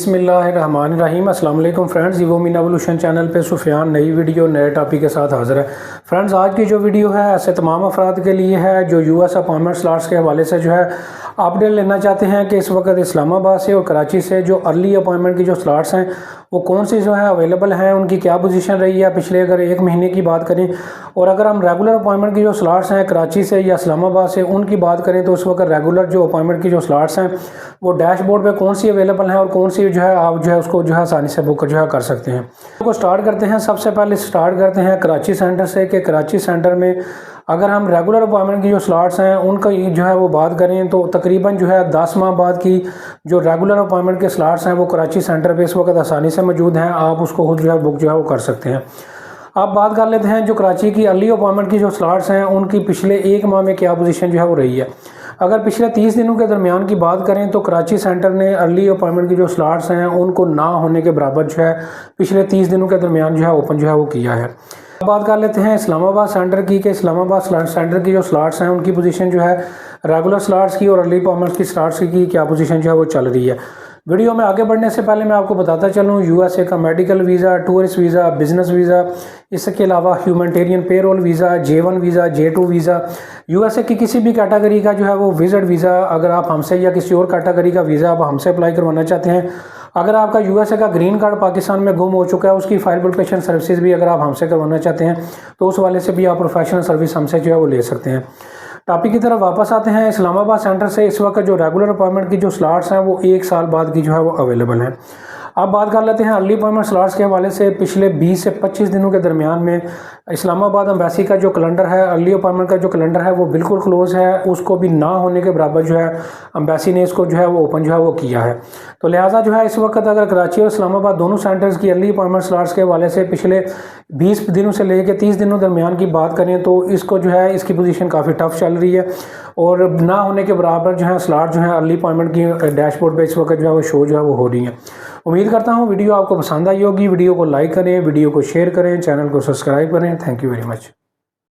बिस्मिल्लाहिर्रहमानिर्रहीम। अस्सलाम वालेकुम फ्रेंड्स, इवोमिन एवोल्यूशन चैनल पे सुफियान नई वीडियो नए टॉपिक के साथ हाज़िर है। फ्रेंड्स, आज की जो वीडियो है ऐसे तमाम अफराद के लिए है जो यूएस अपॉइंटमेंट स्लॉट्स के हवाले से जो है अपडेट लेना चाहते हैं कि इस वक्त इस्लामाबाद से और कराची से जो अर्ली अपॉइंटमेंट की जो स्लॉट्स हैं वो कौन सी जो है अवेलेबल हैं, उनकी क्या पोजीशन रही है पिछले अगर एक महीने की बात करें, और अगर हम रेगुलर अपॉइंटमेंट की जो स्लॉट्स हैं कराची से या इस्लामाबाद से उनकी बात करें तो उस वक्त रेगुलर जो अपॉइंटमेंट की जो स्लॉट्स हैं वो डैशबोर्ड पे कौन सी अवेलेबल हैं और कौन सी जो है आप जो है उसको जो है आसानी से बुक जो है कर सकते हैं। तो स्टार्ट करते हैं। सबसे पहले स्टार्ट करते हैं कराची सेंटर से कि कराची सेंटर में अगर हम रेगुलर अपॉइंटमेंट की जो स्लॉट्स हैं उनका जो है वो बात करें तो तकरीबन जो है 10 माह बाद की जो रेगुलर अपॉइंटमेंट के स्लॉट्स हैं वो कराची सेंटर पे इस वक्त आसानी से मौजूद हैं। आप उसको खुद जो है बुक जो है वो कर सकते हैं। अब बात कर लेते हैं जो कराची की अर्ली अपॉइंटमेंट की जो स्लॉट्स हैं उनकी पिछले एक माह में क्या पोजीशन जो है वो रही है। अगर पिछले 30 दिनों के दरमियान की बात करें तो कराची सेंटर ने अर्ली अपॉइंटमेंट की जो स्लॉट्स हैं उनको ना होने के बराबर जो है पिछले 30 दिनों के दरमियान जो है ओपन जो है वो किया है। बात कर लेते हैं इस्लामाबाद सेंटर की कि इस्लामाबाद सेंटर की जो स्लॉट्स हैं उनकी पोजीशन जो है रेगुलर स्लॉट्स की और अर्ली अपॉइंटमेंट की स्लॉट्स की क्या पोजीशन जो है वो चल रही है। वीडियो में आगे बढ़ने से पहले मैं आपको बताता चलूँ यूएसए का medical visa, tourist visa, business visa, इसके अलावा humanitarian payroll visa, J1 visa, J2 visa, USA की किसी भी कैटेगरी का जो है वो विजिट वीज़ा अगर आप हमसे या किसी और कैटेगरी का वीज़ा आप हमसे अप्लाई करवाना चाहते हैं, अगर आपका यूएसए का ग्रीन कार्ड पाकिस्तान में गुम हो चुका है उसकी फाइल प्रिपरेशन सर्विसेज भी अगर आप हमसे करवाना चाहते हैं तो उस वाले से भी आप प्रोफेशनल सर्विस हमसे जो है वो ले सकते हैं। टॉपिक की तरफ वापस आते हैं। इस्लामाबाद सेंटर से इस वक्त जो रेगुलर अपॉइंटमेंट की जो स्लॉट्स हैं वो 1 साल बाद की जो है वो अवेलेबल हैं। अब बात कर लेते हैं अर्ली अपॉइंटमेंट स्लॉट्स के हवाले से पिछले 20 से 25 दिनों के दरमियान में इस्लामाबाद एम्बेसी का जो कैलेंडर है, अर्ली अपॉइंटमेंट का जो कैलेंडर है वो बिल्कुल क्लोज है, उसको भी ना होने के बराबर जो है एम्बेसी ने इसको जो है वो ओपन जो है वो किया है। तो लिहाजा जो है इस वक्त अगर कराची और इस्लामाबाद दोनों सेंटर्स की अर्ली अपॉइंटमेंट स्लॉट्स के हवाले से पिछले 20 दिनों से लेकर 30 दिनों दरमियान की बात करें तो इसको जो है इसकी पोजीशन काफ़ी टफ चल रही है और ना होने के बराबर जो है स्लॉट जो है अर्ली अपॉइंटमेंट की डैशबोर्ड पे इस वक्त जो है वो शो जो है वो हो रही है। उम्मीद करता हूँ वीडियो आपको पसंद आई होगी। वीडियो को लाइक करें, वीडियो को शेयर करें, चैनल को सब्सक्राइब करें। Thank you very much.